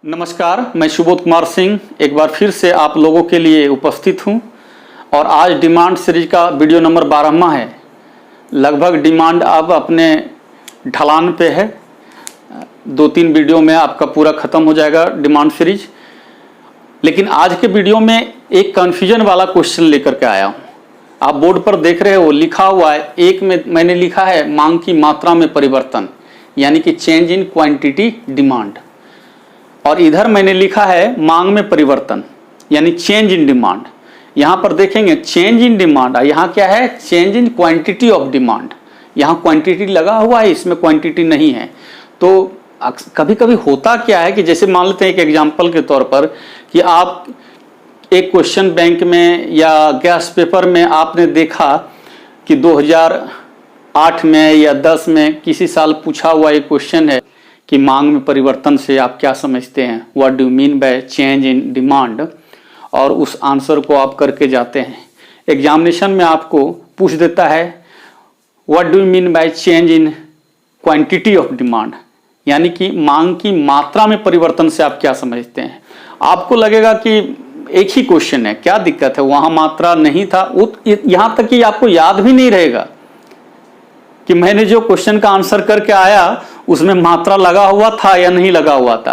नमस्कार, मैं सुबोध कुमार सिंह एक बार फिर से आप लोगों के लिए उपस्थित हूं और आज डिमांड सीरीज का वीडियो नंबर 12वां है। लगभग डिमांड अब अपने ढलान पे है। 2-3 वीडियो में आपका पूरा ख़त्म हो जाएगा डिमांड सीरीज। लेकिन आज के वीडियो में एक कन्फ्यूजन वाला क्वेश्चन लेकर के आया हूँ। आप बोर्ड पर देख रहे हो, लिखा हुआ है, एक में मैंने लिखा है मांग की मात्रा में परिवर्तन, यानी कि चेंज इन क्वांटिटी डिमांड, और इधर मैंने लिखा है मांग में परिवर्तन यानी चेंज इन डिमांड। यहाँ पर देखेंगे चेंज इन डिमांड, यहाँ क्या है, change in quantity of demand. यहाँ क्वांटिटी लगा हुआ है, इसमें क्वांटिटी नहीं है। तो कभी कभी होता क्या है कि जैसे मान लेते हैं एक एग्जांपल के तौर पर कि आप एक क्वेश्चन बैंक में या गैस पेपर में आपने देखा कि 2008 में या 10 में किसी साल पूछा हुआ एक क्वेश्चन है कि मांग में परिवर्तन से आप क्या समझते हैं, what do you mean by change in demand, और उस आंसर को आप करके जाते हैं। एग्जामिनेशन में आपको पूछ देता है what do you mean by change in quantity of demand, यानी कि मांग की मात्रा में परिवर्तन से आप क्या समझते हैं। आपको लगेगा कि एक ही क्वेश्चन है, क्या दिक्कत है, वहां मात्रा नहीं था। यहां तक कि आपको याद भी नहीं रहेगा कि मैंने जो क्वेश्चन का आंसर करके आया उसमें मात्रा लगा हुआ था या नहीं लगा हुआ था।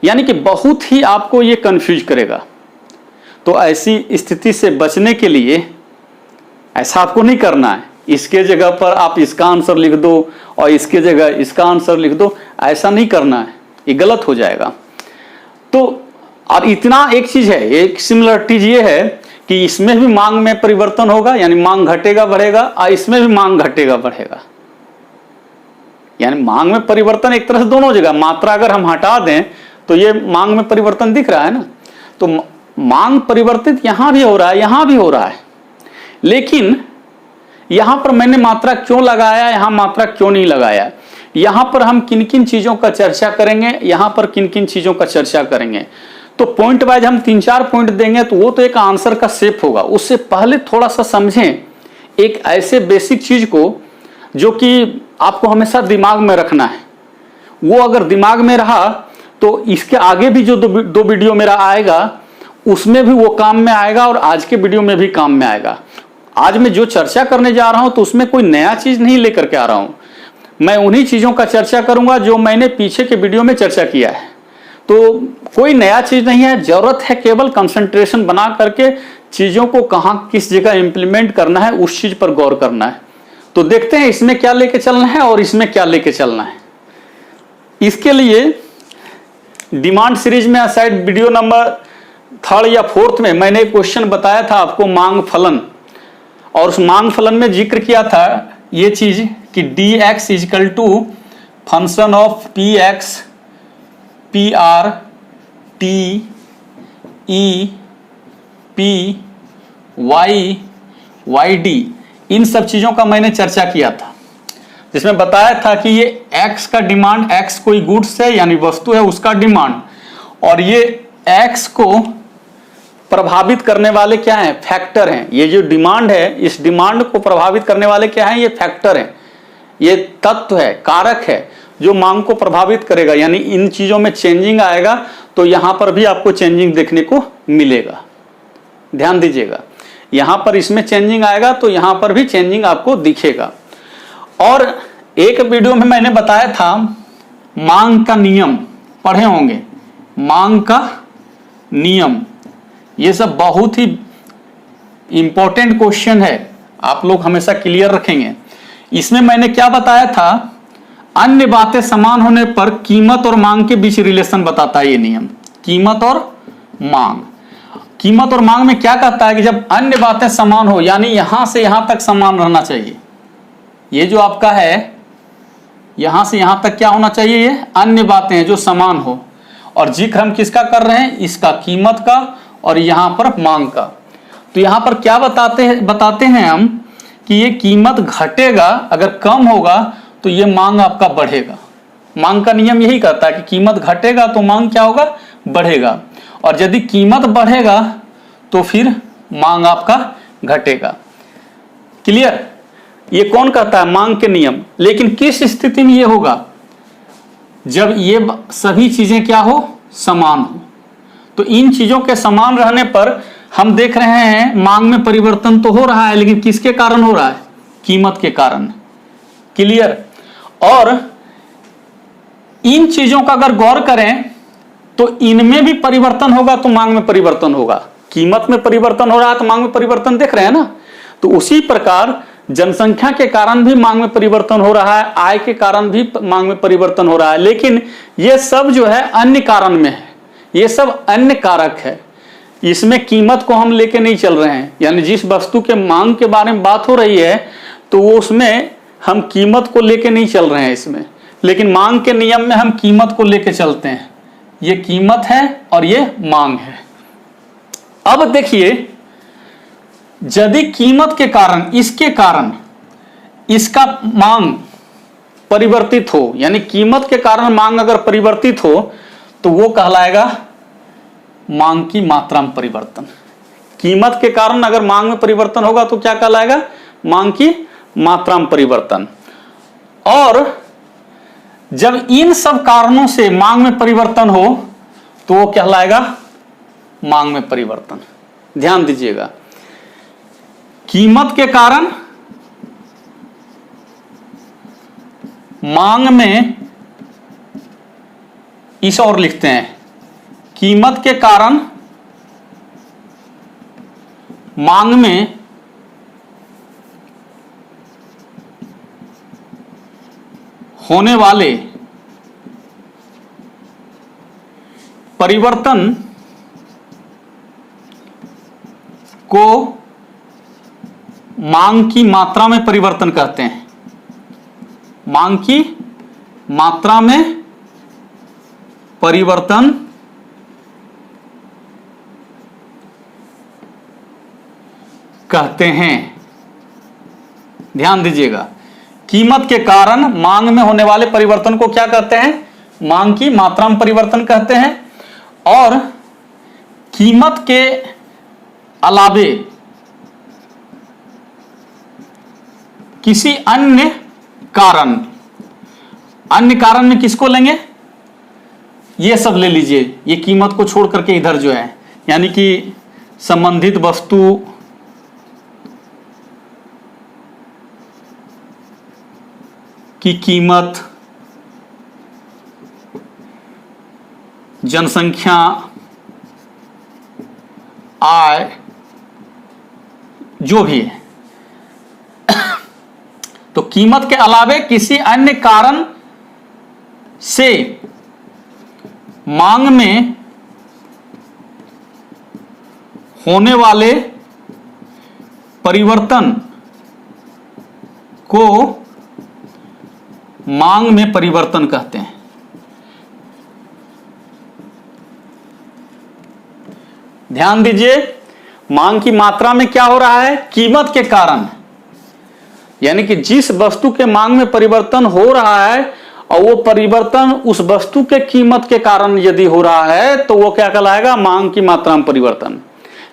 यानी कि बहुत ही आपको ये कंफ्यूज करेगा। तो ऐसी स्थिति से बचने के लिए ऐसा आपको नहीं करना है। इसके जगह पर आप इसका आंसर लिख दो और इसके जगह इसका आंसर लिख दो, ऐसा नहीं करना है, ये गलत हो जाएगा। तो और इतना एक चीज है, एक सिमिलरिटीज ये है कि इसमें भी मांग में परिवर्तन होगा, यानी मांग घटेगा बढ़ेगा, और इसमें भी मांग घटेगा बढ़ेगा। यानी मांग में परिवर्तन एक तरह से दोनों जगह, मात्रा अगर हम हटा दें तो ये मांग में परिवर्तन दिख रहा है ना। तो मांग परिवर्तित यहां भी हो रहा है, यहां भी हो रहा है। लेकिन यहां पर मैंने मात्रा क्यों लगाया, यहां मात्रा क्यों नहीं लगाया, यहां पर हम किन किन चीजों का चर्चा करेंगे, यहां पर किन किन चीजों का चर्चा करेंगे। तो पॉइंट वाइज हम 3-4 पॉइंट देंगे तो वो तो एक आंसर का शेप होगा। उससे पहले थोड़ा सा समझें एक ऐसे बेसिक चीज को जो कि आपको हमेशा दिमाग में रखना है। वो अगर दिमाग में रहा तो इसके आगे भी जो दो वीडियो मेरा आएगा उसमें भी वो काम में आएगा और आज के वीडियो में भी काम में आएगा। आज मैं जो चर्चा करने जा रहा हूं तो उसमें कोई नया चीज नहीं लेकर के आ रहा हूं। मैं उन्हीं चीजों का चर्चा करूंगा जो मैंने पीछे के वीडियो में चर्चा किया है। तो कोई नया चीज नहीं है, जरूरत है केवल कंसंट्रेशन बना करके चीजों को कहां किस जगह इंप्लीमेंट करना है, उस चीज पर गौर करना है। तो देखते हैं इसमें क्या लेके चलना है और इसमें क्या लेके चलना है। इसके लिए डिमांड सीरीज में शायद वीडियो नंबर 3rd या 4th में मैंने क्वेश्चन बताया था आपको मांग फलन, और उस मांग फलन में जिक्र किया था ये चीज कि dx is equal to function of px pr t e p y yd, इन सब चीजों का मैंने चर्चा किया था, जिसमें बताया था कि ये x का डिमांड, x कोई गुड्स है यानी वस्तु है, उसका डिमांड, और ये x को प्रभावित करने वाले क्या हैं, फैक्टर हैं। ये जो डिमांड है, इस डिमांड को प्रभावित करने वाले क्या हैं, ये फैक्टर हैं, ये तत्व है, कारक है जो मांग को प्रभावित करेगा। यानी इन चीजों में चेंजिंग आएगा तो यहां पर भी आपको चेंजिंग देखने को मिलेगा। ध्यान दीजिएगा, यहां पर इसमें चेंजिंग आएगा तो यहां पर भी चेंजिंग आपको दिखेगा। और एक वीडियो में मैंने बताया था मांग का नियम, पढ़े होंगे, मांग का नियम, ये सब बहुत ही इंपॉर्टेंट क्वेश्चन है, आप लोग हमेशा क्लियर रखेंगे। इसमें मैंने क्या बताया था, अन्य बातें समान होने पर कीमत और मांग के बीच रिलेशन बताता है ये नियम। कीमत और मांग, कीमत और मांग में क्या कहता है कि जब अन्य बातें समान हो, यानी यहां से यहां तक समान रहना चाहिए। ये जो आपका है यहां से यहां तक क्या होना चाहिए, ये अन्य बातें हैं जो समान हो। और जिक्र हम किसका कर रहे हैं, इसका, कीमत का, और यहां पर मांग का। तो यहां पर क्या बताते हैं हम कि ये कीमत घटेगा, अगर कम होगा तो ये मांग आपका बढ़ेगा। मांग का नियम यही कहता है कि कीमत घटेगा तो मांग क्या होगा, बढ़ेगा, और यदि कीमत बढ़ेगा तो फिर मांग आपका घटेगा। क्लियर, ये कौन कहता है, मांग के नियम। लेकिन किस स्थिति में ये होगा, जब ये सभी चीजें क्या हो, समान हो। तो इन चीजों के समान रहने पर हम देख रहे हैं मांग में परिवर्तन तो हो रहा है, लेकिन किसके कारण हो रहा है? कीमत के कारण। क्लियर? और इन चीजों का अगर गौर करें तो इनमें भी परिवर्तन होगा तो मांग में परिवर्तन होगा। कीमत में परिवर्तन हो रहा है तो मांग में परिवर्तन देख रहे हैं ना। तो उसी प्रकार जनसंख्या के कारण भी मांग में परिवर्तन हो रहा है, आय के कारण भी मांग में परिवर्तन हो रहा है, लेकिन ये सब जो है अन्य कारण में है, ये सब अन्य कारक है। इसमें कीमत को हम लेके नहीं चल रहे हैं, यानी जिस वस्तु के मांग के बारे में बात हो रही है तो वो उसमें हम कीमत को लेके नहीं चल रहे हैं इसमें, लेकिन मांग के नियम में हम कीमत को लेके चलते हैं। ये कीमत है और ये मांग है। अब देखिए, यदि कीमत के कारण, इसके कारण इसका मांग परिवर्तित हो, यानी कीमत के कारण मांग अगर परिवर्तित हो तो वो कहलाएगा मांग की मात्रा में परिवर्तन। कीमत के कारण अगर मांग में परिवर्तन होगा तो क्या कहलाएगा? मांग की मात्रा में परिवर्तन। और जब इन सब कारणों से मांग में परिवर्तन हो तो वो कहलाएगा मांग में परिवर्तन। ध्यान दीजिएगा, कीमत के कारण मांग में, इस और लिखते हैं, कीमत के कारण मांग में होने वाले परिवर्तन को मांग की मात्रा में परिवर्तन कहते हैं। मांग की मात्रा में परिवर्तन कहते हैं। ध्यान दीजिएगा, कीमत के कारण मांग में होने वाले परिवर्तन को क्या कहते हैं? मांग की मात्रा में परिवर्तन कहते हैं। और कीमत के अलावे किसी अन्य कारण, अन्य कारण में किसको लेंगे? ये सब ले लीजिए, ये कीमत को छोड़ करके इधर जो है, यानी कि संबंधित वस्तु की कीमत, जनसंख्या, आय, जो भी है। तो कीमत के अलावे किसी अन्य कारण से मांग में होने वाले परिवर्तन को मांग में परिवर्तन कहते हैं। ध्यान दीजिए, मांग की मात्रा में क्या हो रहा है? कीमत के कारण, यानी कि जिस वस्तु के मांग में परिवर्तन हो रहा है और वो परिवर्तन उस वस्तु के कीमत के कारण यदि हो रहा है तो वो क्या कहलाएगा? मांग की मात्रा में परिवर्तन।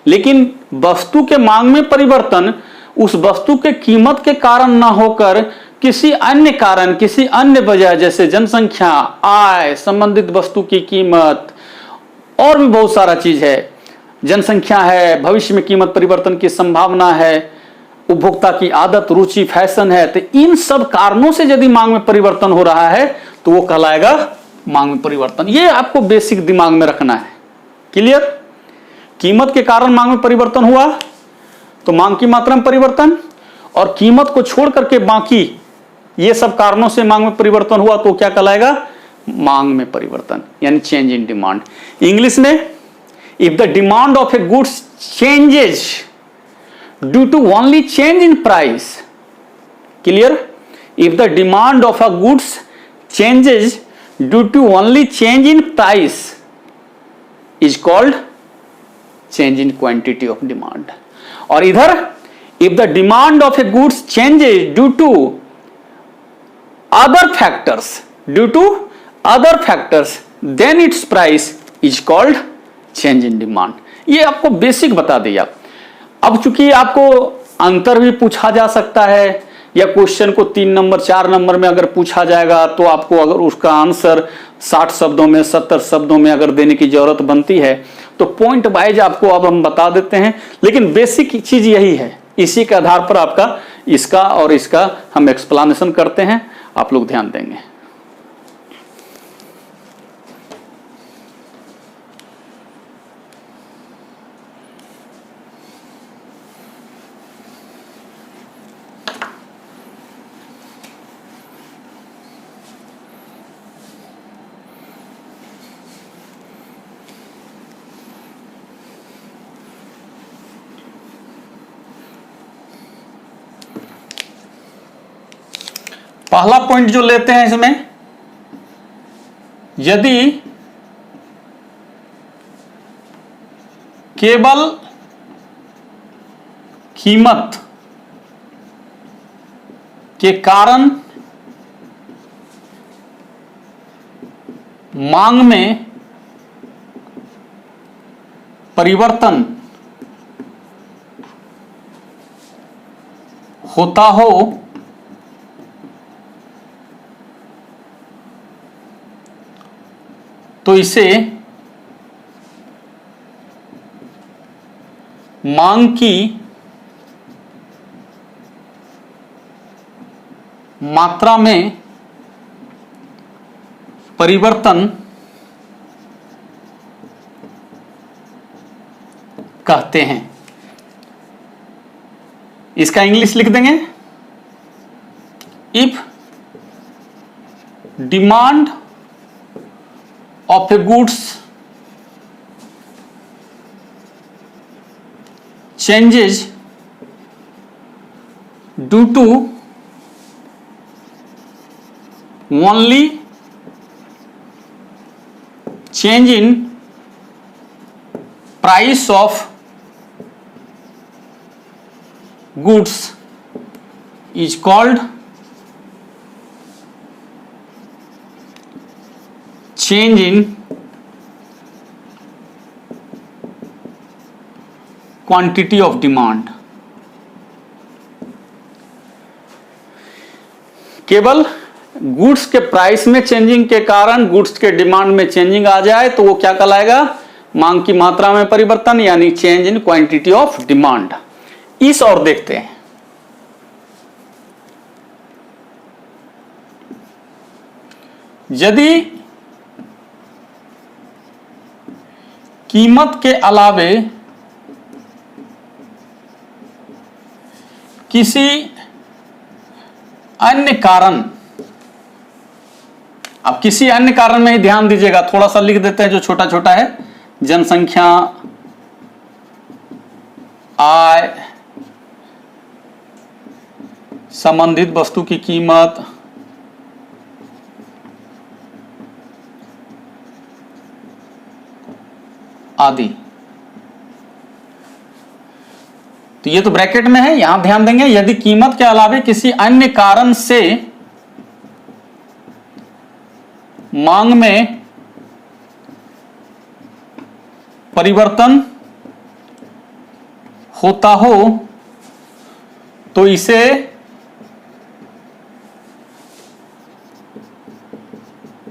लेकिन वस्तु के मांग में परिवर्तन उस वस्तु के कीमत के कारण ना होकर किसी अन्य कारण, किसी अन्य वजह, जैसे जनसंख्या, आय, संबंधित वस्तु की कीमत, और भी बहुत सारा चीज है, जनसंख्या है, भविष्य में कीमत परिवर्तन की संभावना है, उपभोक्ता की आदत, रुचि, फैशन है, तो इन सब कारणों से यदि मांग में परिवर्तन हो रहा है तो वो कहलाएगा मांग में परिवर्तन। ये आपको बेसिक दिमाग में रखना है। क्लियर? कीमत के कारण मांग में परिवर्तन हुआ तो मांग की मात्रा में परिवर्तन, और कीमत को छोड़ करके बाकी ये सब कारणों से मांग में परिवर्तन हुआ तो क्या कहलाएगा? मांग में परिवर्तन, यानी चेंज इन डिमांड। इंग्लिश में, if the demand of A goods changes due to only change in price. Clear? If the demand of a goods changes due to only change in price is called change in quantity of demand. और इधर, if the demand of a goods changes due to other factors, then its price is called change in demand. ये आपको basic बता दिया। अब चूंकि आपको अंतर भी पूछा जा सकता है या क्वेश्चन को 3 नंबर 4 नंबर में अगर पूछा जाएगा तो आपको अगर उसका आंसर 60 शब्दों में 70 शब्दों में अगर देने की जरूरत बनती है तो पॉइंट वाइज आपको अब हम बता देते हैं, लेकिन बेसिक चीज यही है। इसी के आधार पर आपका इसका और इसका हम एक्सप्लेनेशन करते हैं, आप लोग ध्यान देंगे। पहला पॉइंट जो लेते हैं इसमें, यदि केवल कीमत के कारण मांग में परिवर्तन होता हो तो इसे मांग की मात्रा में परिवर्तन कहते हैं। इसका इंग्लिश लिख देंगे, if demand of a goods changes due to only change in price of goods is called change in quantity of demand। केवल गुड्स के प्राइस में चेंजिंग के कारण गुड्स के डिमांड में चेंजिंग आ जाए तो वो क्या कहलाएगा, मांग की मात्रा में परिवर्तन, यानी change in quantity of demand. इस और देखते हैं, यदि कीमत के अलावे किसी अन्य कारण, अब किसी अन्य कारण में ही ध्यान दीजिएगा, थोड़ा सा लिख देते हैं जो छोटा छोटा है, जनसंख्या, आय, संबंधित वस्तु की कीमत, आदि। तो ये तो ब्रैकेट में है, यहां ध्यान देंगे, यदि कीमत के अलावे किसी अन्य कारण से मांग में परिवर्तन होता हो तो इसे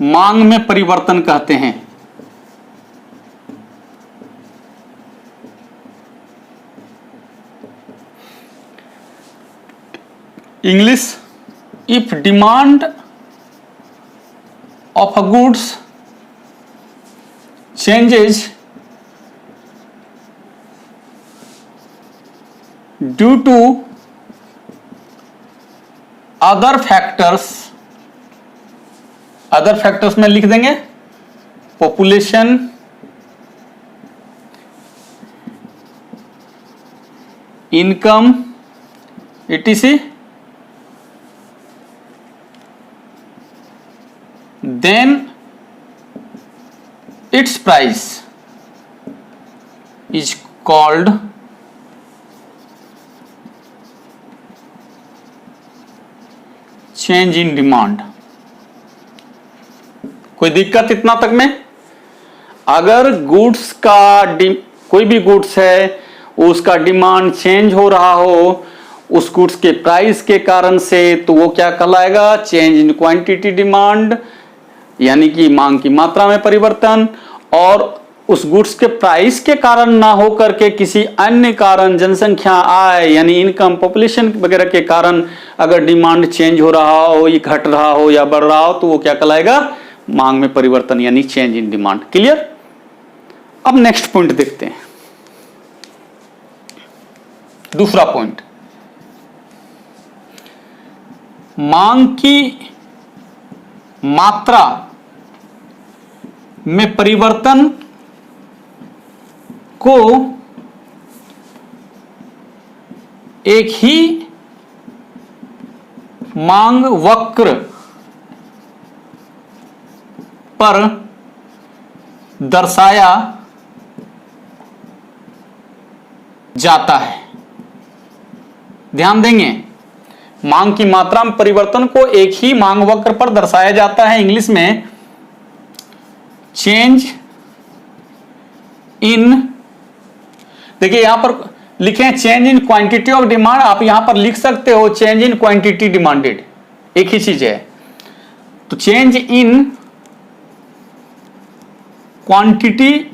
मांग में परिवर्तन कहते हैं। English, if demand of a goods changes due to other factors में लिख देंगे, population, income, etc, then its price is called change in demand। कोई दिक्कत इतना तक में? अगर गुड्स का कोई भी गुड्स है उसका डिमांड चेंज हो रहा हो उस गुड्स के प्राइस के कारण से, तो वो क्या कहलाएगा, चेंज इन क्वांटिटी डिमांड, यानी कि मांग की मात्रा में परिवर्तन। और उस गुड्स के प्राइस के कारण ना हो करके किसी अन्य कारण, जनसंख्या, आय यानी इनकम, पॉपुलेशन वगैरह के कारण अगर डिमांड चेंज हो रहा हो, ये घट रहा हो या बढ़ रहा हो, तो वो क्या कहलाएगा, मांग में परिवर्तन यानी चेंज इन डिमांड। क्लियर। अब नेक्स्ट पॉइंट देखते हैं, दूसरा पॉइंट, मांग की मात्रा में परिवर्तन को एक ही मांग वक्र पर दर्शाया जाता है। ध्यान देंगे, मांग की मात्रा में परिवर्तन को एक ही मांग वक्र पर दर्शाया जाता है। इंग्लिश में चेंज इन, देखिए यहां पर लिखे हैं change in quantity of demand, आप यहां पर लिख सकते हो चेंज इन क्वांटिटी डिमांडेड, एक ही चीज है। तो change in quantity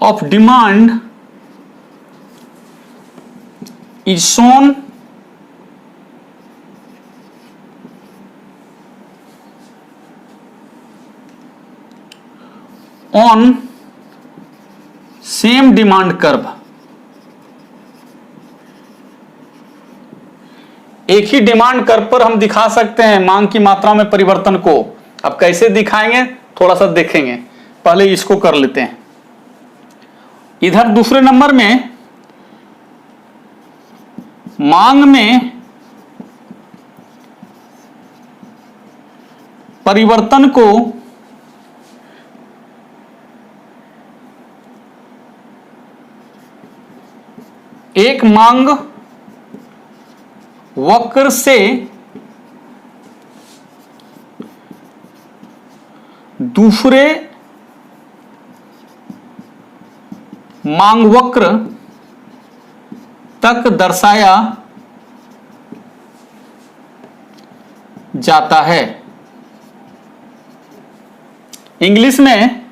of demand is shown on same demand curve. एक ही डिमांड कर्व पर हम दिखा सकते हैं मांग की मात्रा में परिवर्तन को। अब कैसे दिखाएंगे थोड़ा सा देखेंगे, पहले इसको कर लेते हैं। इधर दूसरे नंबर में मांग में परिवर्तन को एक मांग वक्र से दूसरे मांग वक्र तक दर्शाया जाता है। इंग्लिश में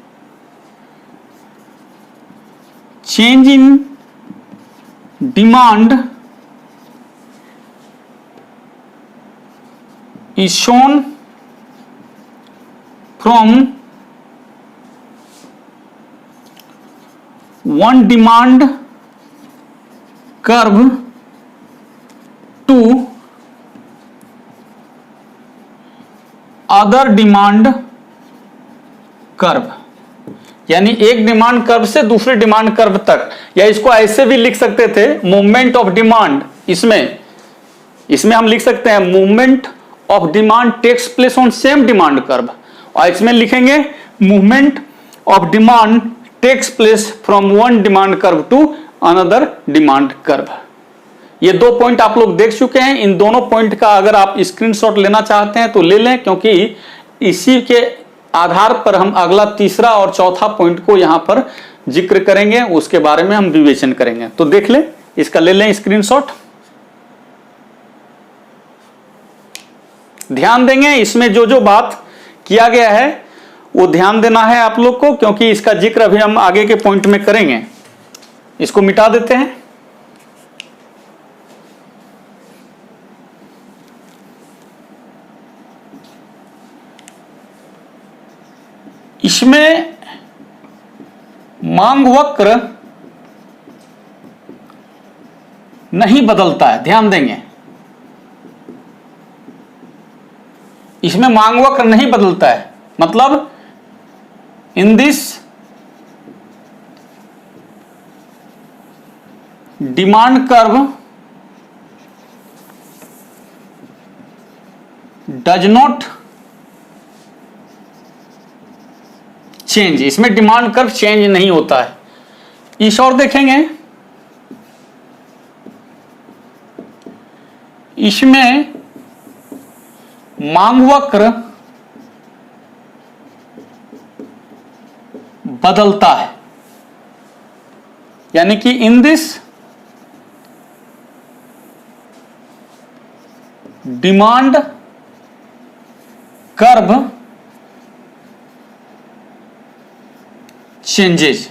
change in demand is shown from one demand curve to other demand curve, यानी एक डिमांड कर्व से दूसरे डिमांड कर्व तक, या इसको ऐसे भी लिख सकते थे मूवमेंट ऑफ डिमांड। इसमें हम लिख सकते हैं movement of demand takes place on same demand curve, और इसमें लिखेंगे movement of demand takes place from one demand curve to another demand curve. ये दो पॉइंट आप लोग देख चुके हैं। इन दोनों पॉइंट का अगर आप स्क्रीनशॉट लेना चाहते हैं तो ले लें, क्योंकि इसी के आधार पर हम अगला तीसरा और चौथा पॉइंट को यहां पर जिक्र करेंगे, उसके बारे में हम विवेचन करेंगे। तो देख लें, इसका ले लें स्क्रीनशॉट। ध्यान देंगे, इसमें जो जो बात किया गया है वो ध्यान देना है आप लोग को, क्योंकि इसका जिक्र अभी हम आगे के पॉइंट में करेंगे। इसको मिटा देते हैं। इसमें मांग वक्र नहीं बदलता है, ध्यान देंगे। इसमें मांग वक्र नहीं बदलता है, मतलब in this demand curve does not change. इसमें डिमांड कर्व चेंज नहीं होता है। इस और देखेंगे, इसमें मांग वक्र बदलता है, यानी कि in this demand curve changes,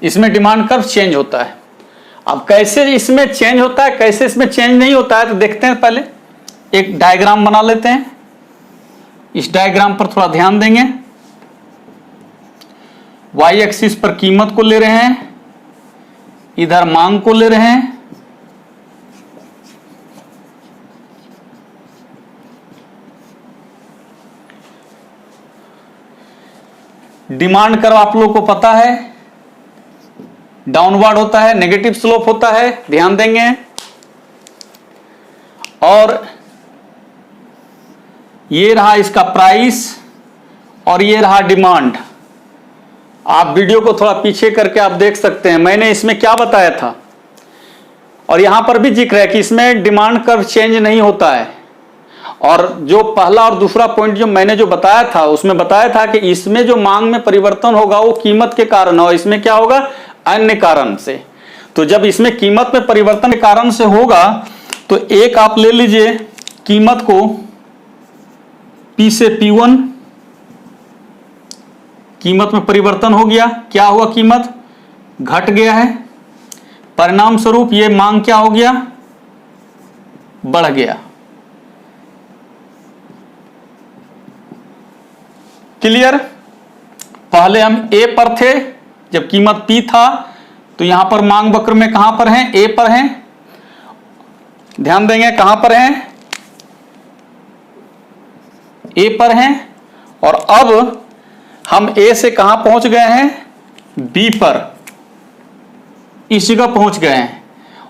इसमें डिमांड कर्व चेंज होता है। अब कैसे इसमें चेंज होता है, कैसे इसमें चेंज नहीं होता है, तो देखते हैं। पहले एक डायग्राम बना लेते हैं। इस डायग्राम पर थोड़ा ध्यान देंगे। वाई एक्सिस पर कीमत को ले रहे हैं, इधर मांग को ले रहे हैं। डिमांड कर्व आप लोगों को पता है डाउनवर्ड होता है, नेगेटिव स्लोप होता है, ध्यान देंगे। और ये रहा इसका प्राइस और ये रहा डिमांड। आप वीडियो को थोड़ा पीछे करके आप देख सकते हैं मैंने इसमें क्या बताया था, और यहां पर भी जिक्र है कि इसमें डिमांड कर्व चेंज नहीं होता है। और जो पहला और दूसरा पॉइंट जो मैंने जो बताया था उसमें बताया था कि इसमें जो मांग में परिवर्तन होगा वो कीमत के कारण, और इसमें क्या होगा, अन्य कारण से। तो जब इसमें कीमत में परिवर्तन के कारण से होगा तो एक आप ले लीजिए कीमत को P से P1, कीमत में परिवर्तन हो गया। क्या हुआ, कीमत घट गया है, परिणाम स्वरूप ये मांग क्या हो गया, बढ़ गया। क्लियर। पहले हम A पर थे जब कीमत P था, तो यहां पर मांग वक्र में कहां पर हैं, A पर हैं। ध्यान देंगे कहां पर हैं, A पर हैं। और अब हम A से कहां पहुंच गए हैं, B पर, इस जगह पहुंच गए हैं।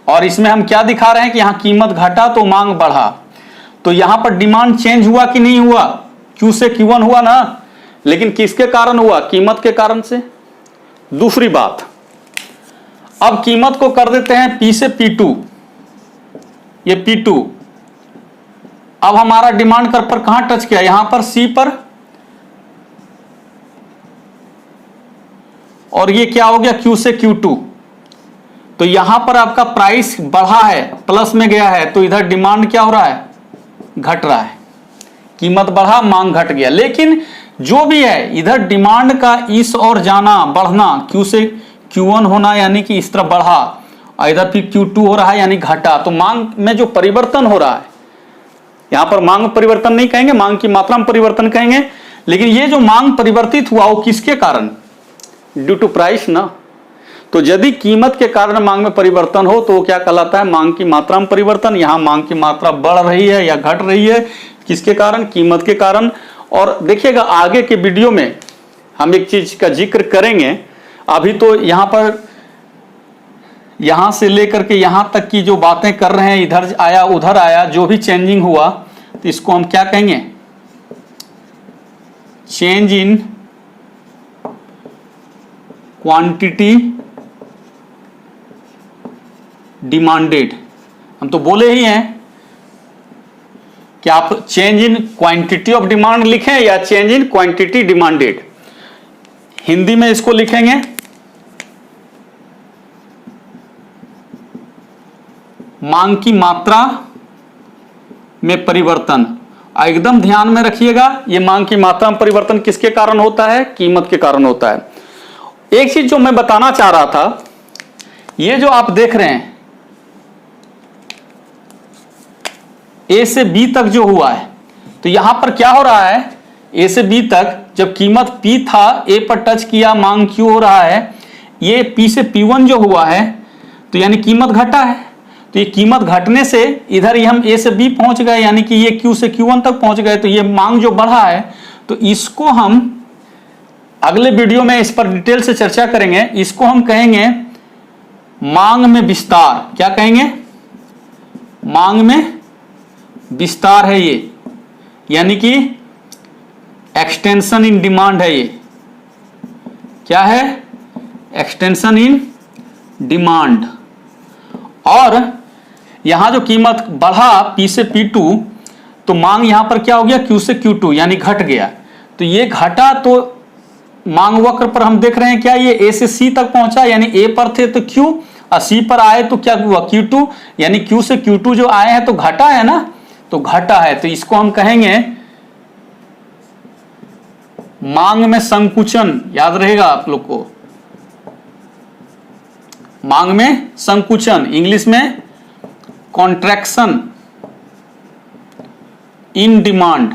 और इसमें हम क्या दिखा रहे हैं कि यहां कीमत घटा तो मांग बढ़ा। तो यहां पर डिमांड चेंज हुआ कि नहीं हुआ, Q से Q1 हुआ ना, लेकिन किसके कारण हुआ, कीमत के कारण से। दूसरी बात, अब कीमत को कर देते हैं P से P2, ये P2। अब हमारा डिमांड कर्व पर कहां टच किया, यहां पर C पर, और ये क्या हो गया, Q से Q2। तो यहां पर आपका प्राइस बढ़ा है, प्लस में गया है, तो इधर डिमांड क्या हो रहा है, घट रहा है। कीमत बढ़ा, मांग घट गया। लेकिन जो भी है इधर डिमांड का इस ओर जाना, बढ़ना, Q से Q1 होना यानी कि इस तरफ बढ़ा, और इधर फिर Q2 हो रहा है यानी घटा। तो मांग में जो परिवर्तन हो रहा है, यहां पर मांग परिवर्तन नहीं कहेंगे, मांग की मात्रा में परिवर्तन कहेंगे। लेकिन ये जो मांग परिवर्तित हुआ वो किसके कारण, ड्यू टू प्राइस ना। तो यदि कीमत के कारण मांग में परिवर्तन हो तो वो क्या कहलाता है, मांग की मात्रा में परिवर्तन। यहां मांग की मात्रा बढ़ रही है या घट रही है, किसके कारण, कीमत के कारण। और देखिएगा आगे के वीडियो में हम एक चीज का जिक्र करेंगे। अभी तो यहां पर, यहां से लेकर के यहां तक की जो बातें कर रहे हैं, इधर आया उधर आया, जो भी चेंजिंग हुआ, तो इसको हम क्या कहेंगे, चेंज इन क्वांटिटी डिमांडेड। हम तो बोले ही हैं कि आप change in quantity of demand लिखें या change in quantity demanded. Hindi में इसको लिखेंगे मांग की मात्रा में परिवर्तन। एकदम ध्यान में रखिएगा, ये मांग की मात्रा में परिवर्तन किसके कारण होता है, कीमत के कारण होता है। एक चीज जो मैं बताना चाह रहा था, ये जो आप देख रहे हैं A से B तक जो हुआ है, तो यहां पर क्या हो रहा है, A से B तक जब कीमत P था, A पर टच किया, मांग Q हो रहा है। ये P से P1 जो हुआ है, तो यानी कीमत घटा है। तो ये कीमत घटने से इधर ही हम A से B पहुंच गए, यानी कि ये Q से Q1 तक पहुंच गए। तो ये मांग जो बढ़ा है, तो इसको हम अगले वीडियो में इस पर डिटेल से चर्चा करेंगे। इसको हम कहेंगे मांग में विस्तार। क्या कहेंगे, मांग में विस्तार है ये, यानी कि एक्सटेंशन इन डिमांड है ये। क्या है, एक्सटेंशन इन डिमांड। और यहां जो कीमत बढ़ा P से P2, तो मांग यहां पर क्या हो गया, Q से Q2, यानी घट गया। तो ये घटा, तो मांग वक्र पर हम देख रहे हैं क्या, ये A से C तक पहुंचा, यानी A पर थे तो Q, 80 पर आए तो क्या हुआ, Q2 यानी Q से Q2 जो आए हैं तो घटा है ना, तो घटा है, तो इसको हम कहेंगे मांग में संकुचन। याद रहेगा आप लोग को, मांग में संकुचन, इंग्लिश में कॉन्ट्रैक्शन इन डिमांड।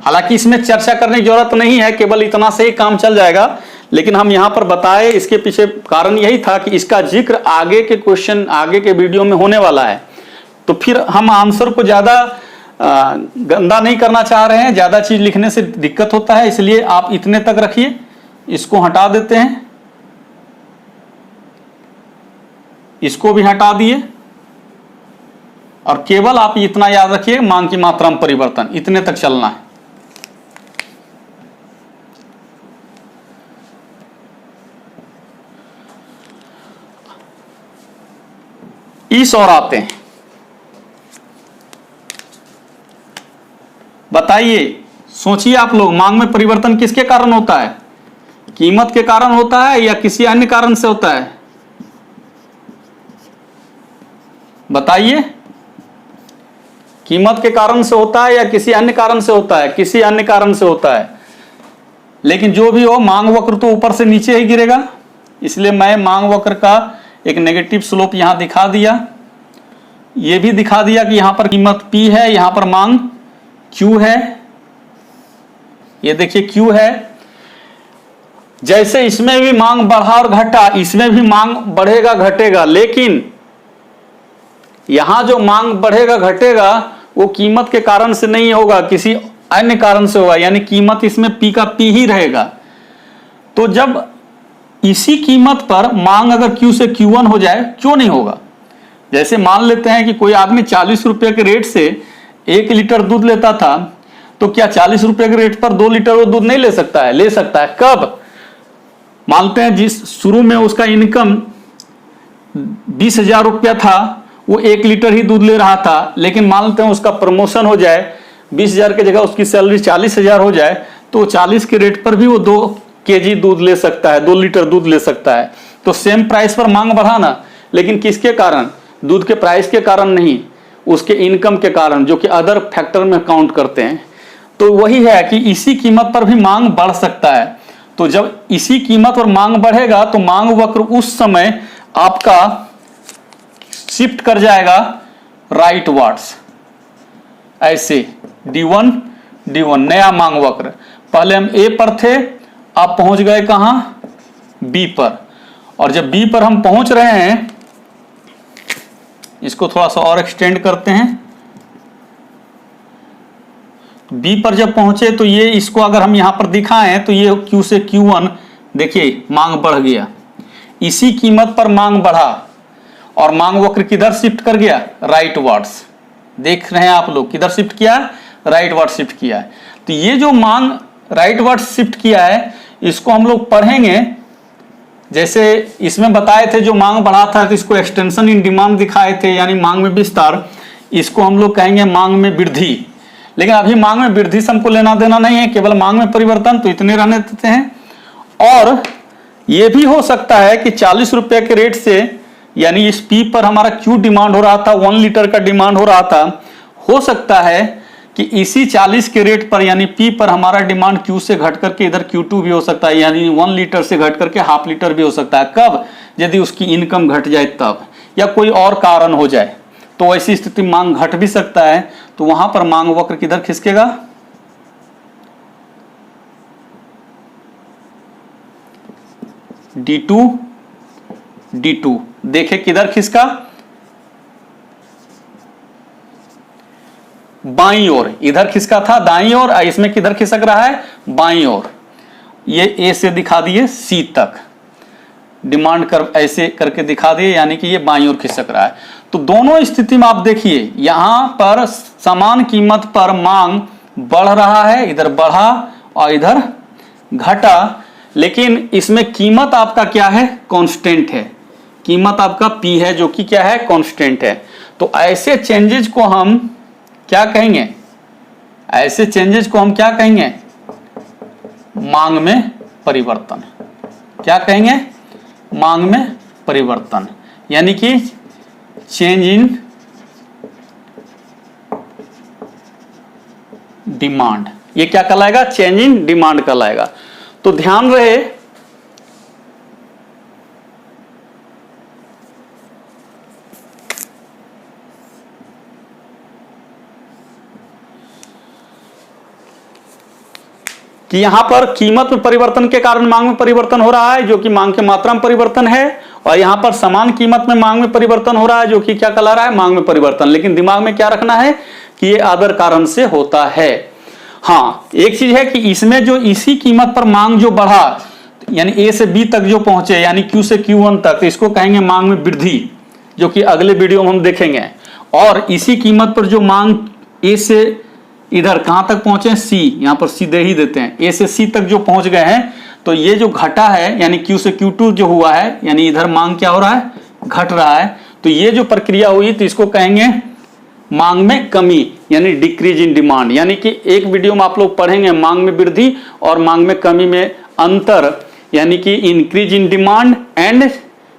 हालांकि इसमें चर्चा करने की जरूरत नहीं है, केवल इतना से ही काम चल जाएगा, लेकिन हम यहां पर बताए इसके पीछे कारण यही था कि इसका जिक्र आगे के क्वेश्चन, आगे के वीडियो में होने वाला है। तो फिर हम आंसर को ज्यादा गंदा नहीं करना चाह रहे हैं, ज्यादा चीज लिखने से दिक्कत होता है, इसलिए आप इतने तक रखिए, इसको हटा देते हैं, इसको भी हटा दिए, और केवल आप इतना याद रखिए, मांग की मात्रा में परिवर्तन, इतने तक चलना है। इस और आते हैं, बताइए, सोचिए आप लोग, मांग में परिवर्तन किसके कारण होता है? कीमत के कारण होता है या किसी अन्य कारण से होता है? बताइए, कीमत के कारण से होता है या किसी अन्य कारण से होता है? किसी अन्य कारण से होता है, लेकिन जो भी हो, मांग वक्र तो ऊपर से नीचे ही गिरेगा, इसलिए मैं मांग वक्र का एक नेगेटिव स्लोप यहां दिखा दिया, यह भी दिखा दिया कि यहां पर कीमत P है, यहां पर मांग Q है, ये देखिए Q है। जैसे इसमें भी मांग बढ़ा और घटा, इसमें भी मांग बढ़ेगा घटेगा, लेकिन यहां जो मांग बढ़ेगा घटेगा वो कीमत के कारण से नहीं होगा, किसी अन्य कारण से होगा, यानी कीमत इसमें P का P ही रहेगा। तो जब इसी कीमत पर मांग अगर Q से Q1 हो जाए, क्यों नहीं होगा? जैसे मान लेते हैं कि कोई आदमी 40 रुपए के रेट से 1 लीटर दूध लेता था, तो क्या 40 रुपए के रेट पर 2 लीटर वो दूध नहीं ले सकता है? ले सकता है। कब? मानते हैं जिस शुरू में उसका इनकम 20,000 रुपया था, वो 1 लीटर ही दूध ले रहा था, लेकिन मान लेते हैं उसका प्रमोशन हो जाए, 20,000 की जगह उसकी सैलरी 40,000 हो जाए, तो 40 के रेट पर भी वो 2 केजी दूध ले सकता है, 2 लीटर दूध ले सकता है। तो सेम प्राइस पर मांग बढ़ाना, लेकिन किसके कारण? दूध के प्राइस के कारण नहीं, उसके इनकम के कारण, जो कि अदर फैक्टर में काउंट करते हैं। तो वही है कि इसी कीमत पर भी मांग बढ़ सकता है। तो जब इसी कीमत पर मांग बढ़ेगा तो मांग वक्र उस समय आपका शिफ्ट कर जाएगा राइट वार्ड्स, ऐसे D1 नया मांग वक्र। पहले हम A पर थे, आप पहुंच गए कहां? B पर। और जब B पर हम पहुंच रहे हैं, इसको थोड़ा सा और एक्सटेंड करते हैं, B पर जब पहुंचे तो ये, इसको अगर हम यहां पर दिखाएं तो ये Q से Q1, देखिए मांग बढ़ गया, इसी कीमत पर मांग बढ़ा, और मांग वक्र किधर शिफ्ट कर गया? Rightwards. देख रहे हैं आप लोग, किधर शिफ्ट किया? राइट वार्ड शिफ्ट किया है। तो ये जो मांग राइट वार्ड शिफ्ट किया है, इसको हम लोग पढ़ेंगे, जैसे इसमें बताए थे जो मांग बढ़ा था, तो इसको एक्सटेंशन इन डिमांड दिखाए थे, यानी मांग में विस्तार, इसको हम लोग कहेंगे मांग में वृद्धि। लेकिन अभी मांग में वृद्धि से हमको लेना देना नहीं है, केवल मांग में परिवर्तन, तो इतने रहने देते हैं। और यह भी हो सकता है कि 40 रुपए के रेट से, यानी इस P पर हमारा Q डिमांड हो रहा था, 1 लीटर का डिमांड हो रहा था, हो सकता है कि इसी 40 के रेट पर, यानी P पर हमारा डिमांड Q से घट करके इधर Q2 भी हो सकता है, यानी 1 लीटर से घट करके ½ लीटर भी हो सकता है। कब? यदि उसकी इनकम घट जाए तब, या कोई और कारण हो जाए, तो ऐसी स्थिति मांग घट भी सकता है। तो वहां पर मांग वक्र किधर खिसकेगा? D2 देखे किधर खिसका? बाईं ओर, इधर खिसका था दाईं ओर, इसमें किधर खिसक रहा है? बाईं ओर। ये A से दिखा दिए C तक, डिमांड कर ऐसे करके दिखा दिए, यानी कि ये बाईं ओर खिसक रहा है। तो दोनों स्थिति में आप देखिए, यहां पर समान कीमत पर मांग बढ़ रहा है, इधर बढ़ा और इधर घटा, लेकिन इसमें कीमत आपका क्या है? कांस्टेंट है। कीमत आपका P है, जो कि क्या है? कांस्टेंट है। तो ऐसे चेंजेस को हम क्या कहेंगे? ऐसे चेंजेस को हम क्या कहेंगे? मांग में परिवर्तन। क्या कहेंगे? मांग में परिवर्तन, यानी कि चेंज इन डिमांड। ये क्या कहलाएगा? चेंज इन डिमांड कहलाएगा। तो ध्यान रहे कि यहां पर कीमत में परिवर्तन के कारण मांग में परिवर्तन हो रहा है, जो कि मांग की मात्रा में परिवर्तन है, और यहां पर समान कीमत में मांग में परिवर्तन हो रहा है, जो कि क्या कहला रहा है? मांग में परिवर्तन। लेकिन दिमाग में क्या रखना है कि ये अदर कारण से होता है। हाँ, एक चीज है कि इसमें जो इसी कीमत पर मांग जो बढ़ा, यानी ए से बी तक जो पहुंचे, यानी क्यू से Q1 तक, इसको कहेंगे मांग में वृद्धि, जो कि अगले वीडियो में हम देखेंगे। और इसी कीमत पर जो मांग ए से इधर कहां तक पहुंचे? सी, यहां पर सी दे ही देते हैं, ए से सी तक जो पहुंच गए हैं, तो ये जो घटा है, यानी Q से Q2 जो हुआ है, यानी इधर मांग क्या हो रहा है? घट रहा है। तो ये जो प्रक्रिया हुई, तो इसको कहेंगे मांग में कमी, यानी डिक्रीज इन डिमांड। यानी कि एक वीडियो में आप लोग पढ़ेंगे मांग में वृद्धि और मांग में कमी में अंतर, यानी कि increase in demand and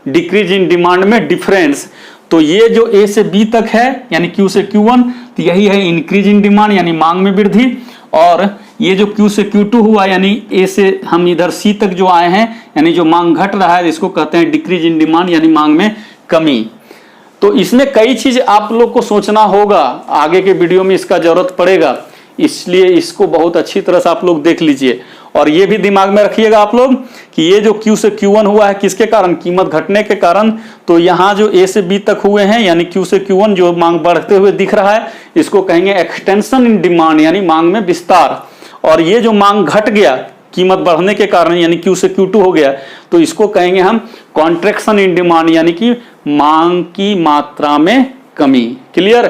decrease in demand में डिफरेंस। तो ये जो ए से बी तक है, यानी Q से Q1, तो यही है इंक्रीज इन डिमांड, यानी मांग में वृद्धि। और ये जो Q से Q2 हुआ, यानी ए से हम इधर सी तक जो आए हैं, यानी जो मांग घट रहा है, इसको कहते हैं डिक्रीज इन डिमांड, यानी मांग में कमी। तो इसमें कई चीज आप लोग को सोचना होगा, आगे के वीडियो में इसका जरूरत पड़ेगा, इसलिए इसको बहुत अच्छी तरह से आप लोग देख लीजिए। और ये भी दिमाग में रखिएगा आप लोग कि ये जो Q से Q1 हुआ है, किसके कारण? कीमत घटने के कारण। तो यहाँ जो A से B तक हुए हैं, यानी Q से Q1 जो मांग बढ़ते हुए दिख रहा है, इसको कहेंगे एक्सटेंशन इन डिमांड, यानी मांग में विस्तार। और ये जो मांग घट गया कीमत बढ़ने के कारण, यानी Q से Q2 हो गया, तो इसको कहेंगे हम कॉन्ट्रैक्शन इन डिमांड, यानी कि मांग की मात्रा में कमी। क्लियर?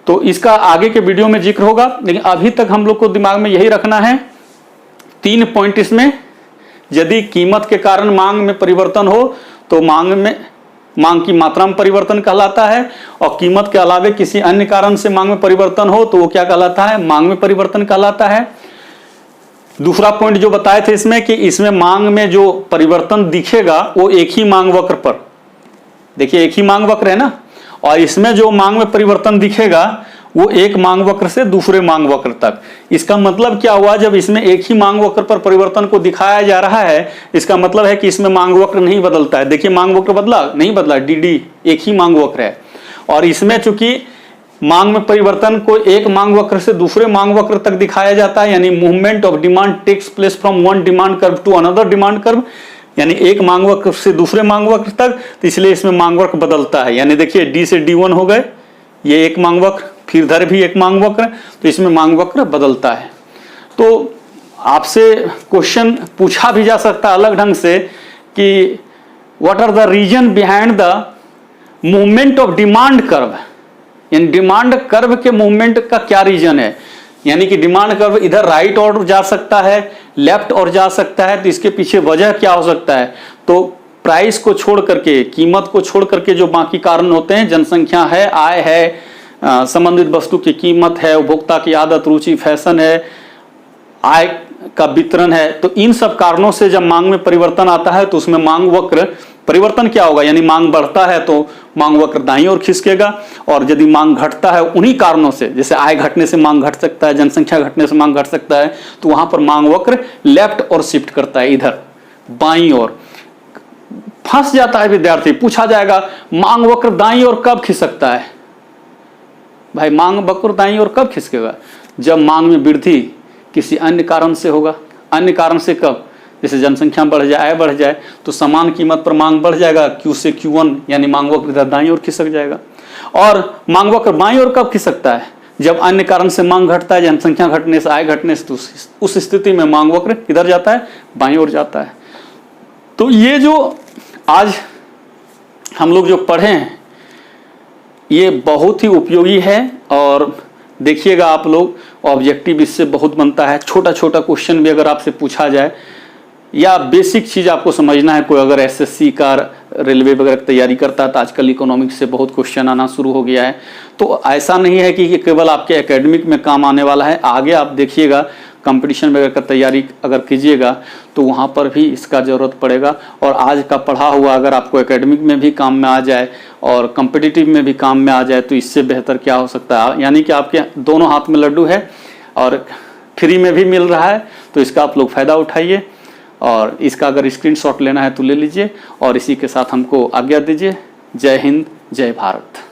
तो इसका आगे के वीडियो में जिक्र होगा, लेकिन अभी तक हम लोग को दिमाग में यही रखना है। 3 पॉइंट इसमें, यदि कीमत के कारण मांग में परिवर्तन हो तो मांग की मात्रा में परिवर्तन कहलाता है, और कीमत के अलावे किसी अन्य कारण से मांग में परिवर्तन हो तो वो क्या कहलाता है? मांग में परिवर्तन कहलाता है। दूसरा पॉइंट जो बताए थे इसमें, कि इसमें मांग में जो परिवर्तन दिखेगा वो एक ही मांग वक्र पर, देखिए एक ही मांग वक्र है ना, और इसमें जो मांग में परिवर्तन दिखेगा वो एक मांग वक्र से दूसरे मांग वक्र तक। इसका मतलब क्या हुआ? जब इसमें एक ही मांग वक्र पर परिवर्तन को दिखाया जा रहा है, इसका मतलब है कि इसमें मांग वक्र नहीं बदलता है। देखिए मांग वक्र बदला नहीं? बदला, डी एक ही मांग वक्र है। और इसमें चूंकि मांग में परिवर्तन को एक मांग वक्र से दूसरे मांग वक्र तक दिखाया जाता है, यानी movement of demand takes place from one demand curve to another demand curve, यानी एक मांग वक्र से दूसरे मांग वक्र तक, तो इसलिए इसमें मांग वक्र बदलता है। यानी देखिए डी से D1 हो गए, ये एक मांग वक्र, फिर इधर भी एक मांग वक्र, तो इसमें मांग वक्र बदलता है। तो आपसे क्वेश्चन पूछा भी जा सकता है अलग ढंग से कि what are the reason behind the movement of demand curve, यानी डिमांड कर्व के मूवमेंट का क्या रीजन है? यानी कि डिमांड कर्व इधर राइट और जा सकता है, लेफ्ट और जा सकता है, तो इसके पीछे वजह क्या हो सकता है? तो प्राइस को छोड़ करके, कीमत को छोड़ करके जो बाकी कारण होते हैं, जनसंख्या है, आय है, संबंधित वस्तु की कीमत है, उपभोक्ता की आदत, रुचि, फैशन है, आय का वितरण है, तो इन सब कारणों से जब मांग में परिवर्तन आता है तो उसमें मांग वक्र परिवर्तन क्या होगा? यानी मांग बढ़ता है तो मांग वक्र दाईं ओर खिसकेगा, और यदि मांग घटता है उन्हीं कारणों से, जैसे आय घटने से मांग घट सकता है, जनसंख्या घटने से मांग घट सकता है, तो वहां पर मांग वक्र लेफ्ट और शिफ्ट करता है, इधर बाईं ओर। फंस जाता है विद्यार्थी, पूछा जाएगा मांग वक्र दाईं ओर कब खिसकता है? भाई मांग वक्र दाईं ओर कब खिसकेगा? जब मांग में वृद्धि किसी अन्य कारण से होगा। अन्य कारण से कब? जैसे जनसंख्या बढ़ जाए, आय बढ़ जाए, तो समान कीमत पर मांग बढ़ जाएगा, Q से Q1, यानी मांग वक्र इधर दाईं ओर खिसक जाएगा। और मांग वक्र बाईं ओर कब खिसकता है? जब अन्य कारण से मांग घटता है, जनसंख्या घटने से, आय घटने से, तो उस स्थिति में मांग वक्र इधर जाता है, बाईं ओर जाता है। तो ये जो आज हम लोग जो पढ़े हैं ये बहुत ही उपयोगी है, और देखिएगा आप लोग ऑब्जेक्टिव इससे बहुत बनता है। छोटा छोटा क्वेश्चन भी अगर आपसे पूछा जाए, या बेसिक चीज आपको समझना है, कोई अगर एसएससी का, रेलवे वगैरह की तैयारी करता है, तो आजकल इकोनॉमिक्स से बहुत क्वेश्चन आना शुरू हो गया है। तो ऐसा नहीं है कि ये केवल आपके एकेडमिक में काम आने वाला है, आगे आप देखिएगा कंपटीशन वगैरह का तैयारी अगर कीजिएगा तो वहाँ पर भी इसका ज़रूरत पड़ेगा। और आज का पढ़ा हुआ अगर आपको एकेडमिक में भी काम में आ जाए और कॉम्पिटिटिव में भी काम में आ जाए तो इससे बेहतर क्या हो सकता है। यानी कि आपके दोनों हाथ में लड्डू है और फ्री में भी मिल रहा है, तो इसका आप लोग फ़ायदा उठाइए। और इसका अगर स्क्रीनशॉट लेना है तो ले लीजिए। और इसी के साथ हमको आज्ञा दीजिए। जय हिंद, जय भारत।